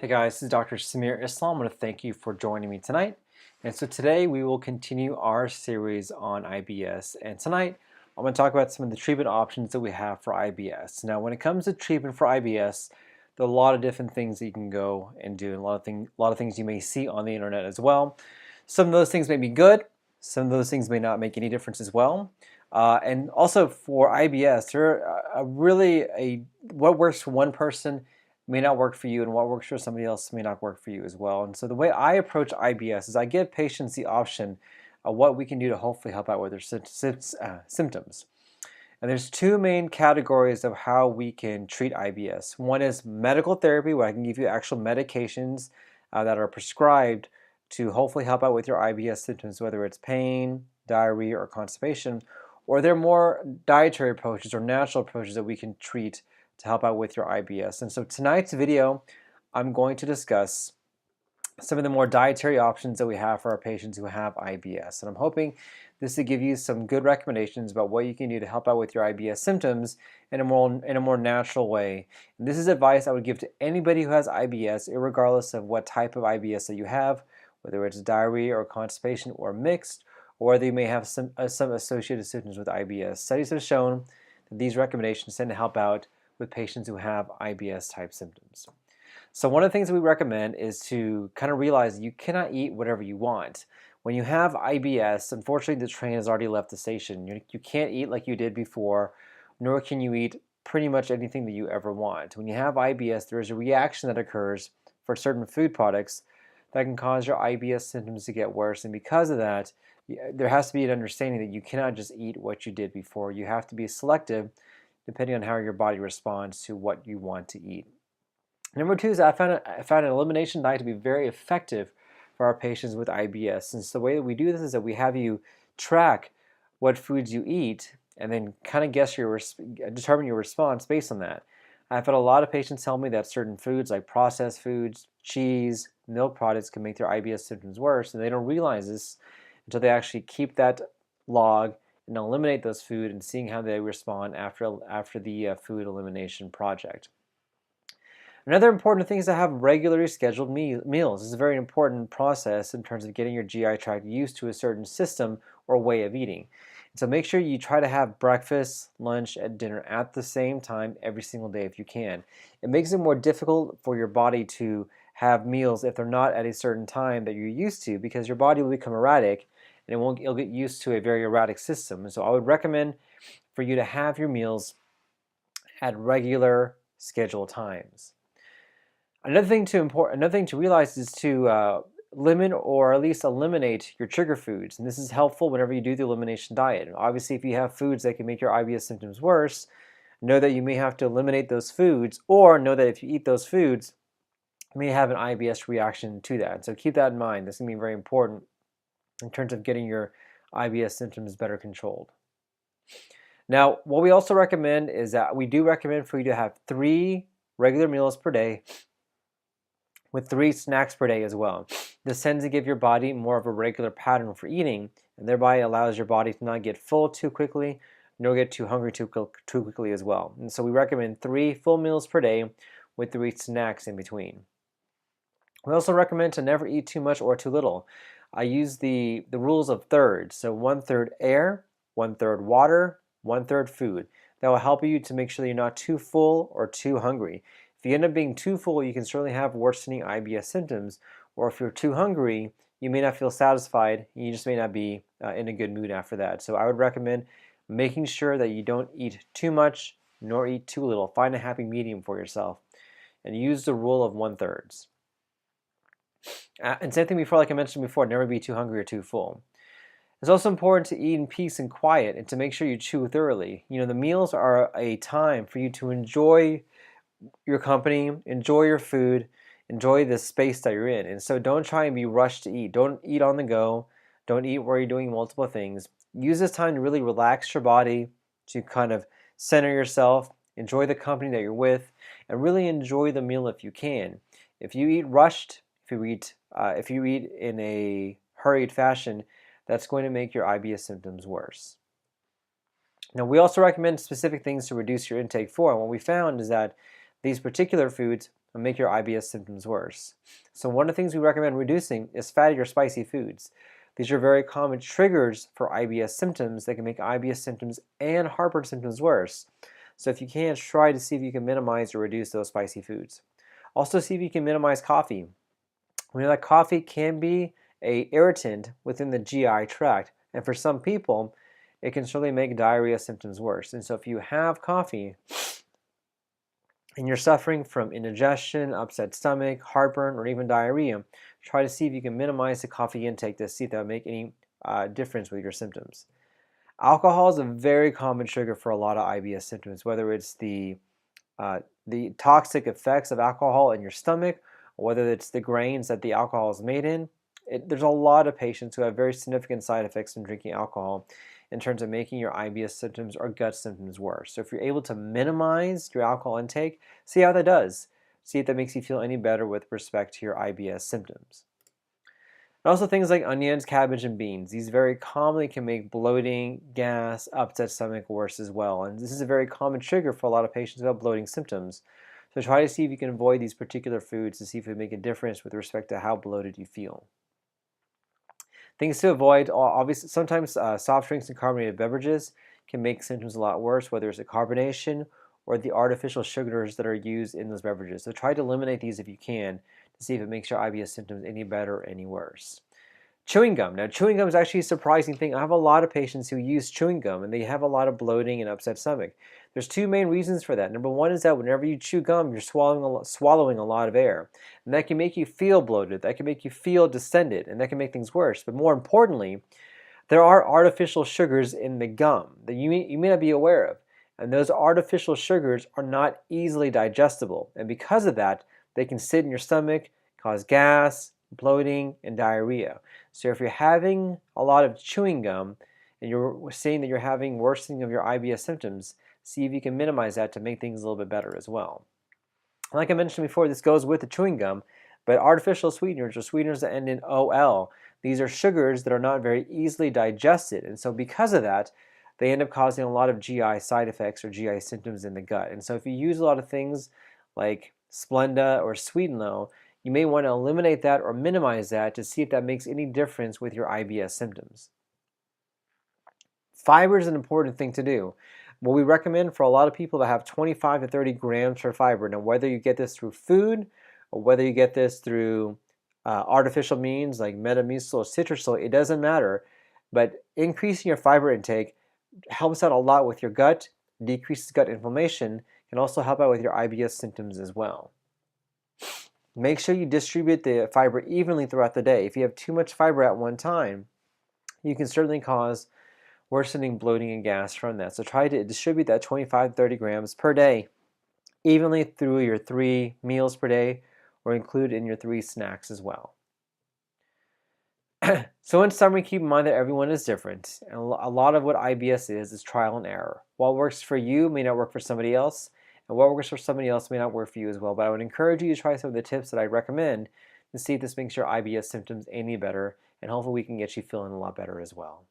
Hey guys, this is Dr. Samir Islam. I want to thank you for joining me tonight. And so today we will continue our series on IBS. And tonight I'm going to talk about some of the treatment options that we have for IBS. Now, when it comes to treatment for IBS, there are a lot of different things that you can go and do, and a lot of things you may see on the internet as well. Some of those things may be good. Some of those things may not make any difference as well. And also for IBS, there are what works for one person may not work for you, and what works for somebody else may not work for you as well. And so the way I approach IBS is I give patients the option of what we can do to hopefully help out with their symptoms. And there's two main categories of how we can treat IBS. One is medical therapy, where I can give you actual medications that are prescribed to hopefully help out with your IBS symptoms, whether it's pain, diarrhea, or constipation. Or there are more dietary approaches or natural approaches that we can treat to help out with your IBS. And so tonight's video, I'm going to discuss some of the more dietary options that we have for our patients who have IBS. And I'm hoping this will give you some good recommendations about what you can do to help out with your IBS symptoms in a more natural way. And this is advice I would give to anybody who has IBS, regardless of what type of IBS that you have, whether it's diarrhea or constipation or mixed, or whether you may have some associated symptoms with IBS. Studies have shown that these recommendations tend to help out with patients who have IBS type symptoms. So one of the things that we recommend is to kind of realize you cannot eat whatever you want. When you have IBS, unfortunately the train has already left the station. You can't eat like you did before, nor can you eat pretty much anything that you ever want. When you have IBS, there is a reaction that occurs for certain food products that can cause your IBS symptoms to get worse, and because of that, there has to be an understanding that you cannot just eat what you did before. You have to be selective depending on how your body responds to what you want to eat. Number two is I found an elimination diet to be very effective for our patients with IBS. And so the way that we do this is that we have you track what foods you eat and then kind of determine your response based on that. I've had a lot of patients tell me that certain foods like processed foods, cheese, milk products can make their IBS symptoms worse, and they don't realize this until they actually keep that log and eliminate those food and seeing how they respond after the food elimination project. Another important thing is to have regularly scheduled meals. This is a very important process in terms of getting your GI tract used to a certain system or way of eating. And so make sure you try to have breakfast, lunch, and dinner at the same time every single day if you can. It makes it more difficult for your body to have meals if they're not at a certain time that you're used to, because your body will become erratic and it'll get used to a very erratic system. And so I would recommend for you to have your meals at regular scheduled times. Another thing to realize is to limit or at least eliminate your trigger foods. And this is helpful whenever you do the elimination diet. And obviously, if you have foods that can make your IBS symptoms worse, know that you may have to eliminate those foods, or know that if you eat those foods, you may have an IBS reaction to that. So keep that in mind. This is going to be very important in terms of getting your IBS symptoms better controlled. Now, what we also recommend is that we do recommend for you to have 3 regular meals per day with 3 snacks per day as well. This tends to give your body more of a regular pattern for eating, and thereby allows your body to not get full too quickly, nor get too hungry too quickly as well. And so we recommend 3 full meals per day with 3 snacks in between. We also recommend to never eat too much or too little. I use the rules of thirds, so 1/3 air, 1/3 water, 1/3 food. That will help you to make sure that you're not too full or too hungry. If you end up being too full, you can certainly have worsening IBS symptoms, or if you're too hungry, you may not feel satisfied, and you just may not be in a good mood after that. So I would recommend making sure that you don't eat too much nor eat too little. Find a happy medium for yourself and use the rule of 1/3. And same thing before, like I mentioned before, never be too hungry or too full. It's also important to eat in peace and quiet and to make sure you chew thoroughly. You know, the meals are a time for you to enjoy your company, enjoy your food, enjoy the space that you're in. And so don't try and be rushed to eat. Don't eat on the go. Don't eat where you're doing multiple things. Use this time to really relax your body, to kind of center yourself, enjoy the company that you're with, and really enjoy the meal if you can. If you eat rushed, if you eat in a hurried fashion, that's going to make your IBS symptoms worse. Now, we also recommend specific things to reduce your intake for, and what we found is that these particular foods and make your IBS symptoms worse. So one of the things we recommend reducing is fatty or spicy foods. These are very common triggers for IBS symptoms that can make IBS symptoms and heartburn symptoms worse. So if you can, try to see if you can minimize or reduce those spicy foods. Also see if you can minimize coffee. We know that coffee can be an irritant within the GI tract, and for some people, it can certainly make diarrhea symptoms worse. And so if you have coffee and you're suffering from indigestion, upset stomach, heartburn, or even diarrhea, try to see if you can minimize the coffee intake to see if that will make any difference with your symptoms. Alcohol is a very common trigger for a lot of IBS symptoms, whether it's the toxic effects of alcohol in your stomach, or whether it's the grains that the alcohol is made in. There's a lot of patients who have very significant side effects from drinking alcohol in terms of making your IBS symptoms or gut symptoms worse. So if you're able to minimize your alcohol intake, see how that does. See if that makes you feel any better with respect to your IBS symptoms. And also things like onions, cabbage, and beans. These very commonly can make bloating, gas, upset stomach worse as well. And this is a very common trigger for a lot of patients who have bloating symptoms. So try to see if you can avoid these particular foods to see if it make a difference with respect to how bloated you feel. Things to avoid, obviously, sometimes soft drinks and carbonated beverages can make symptoms a lot worse, whether it's the carbonation or the artificial sugars that are used in those beverages. So try to eliminate these if you can to see if it makes your IBS symptoms any better or any worse. Chewing gum. Now, chewing gum is actually a surprising thing. I have a lot of patients who use chewing gum and they have a lot of bloating and upset stomach. There's two main reasons for that. Number one is that whenever you chew gum, you're swallowing a lot of air. And that can make you feel bloated. That can make you feel distended. And that can make things worse. But more importantly, there are artificial sugars in the gum that you may not be aware of. And those artificial sugars are not easily digestible. And because of that, they can sit in your stomach, cause gas, bloating, and diarrhea. So if you're having a lot of chewing gum and you're saying that you're having worsening of your IBS symptoms, see if you can minimize that to make things a little bit better as well. Like I mentioned before, this goes with the chewing gum, but artificial sweeteners or sweeteners that end in OL, these are sugars that are not very easily digested. And so because of that, they end up causing a lot of GI side effects or GI symptoms in the gut. And so if you use a lot of things like Splenda or Sweetenlo, you may want to eliminate that or minimize that to see if that makes any difference with your IBS symptoms. Fiber is an important thing to do. What we recommend for a lot of people to have 25 to 30 grams for fiber. Now, whether you get this through food or whether you get this through artificial means like Metamucil or Citrusol, it doesn't matter. But increasing your fiber intake helps out a lot with your gut, decreases gut inflammation, can also help out with your IBS symptoms as well. Make sure you distribute the fiber evenly throughout the day. If you have too much fiber at one time, you can certainly cause worsening bloating and gas from that. So try to distribute that 25 to 30 grams per day evenly through your 3 meals per day or include in your 3 snacks as well. So in summary, keep in mind that everyone is different, and a lot of what IBS is trial and error. What works for you may not work for somebody else, and what works for somebody else may not work for you as well. But I would encourage you to try some of the tips that I recommend to see if this makes your IBS symptoms any better, and hopefully we can get you feeling a lot better as well.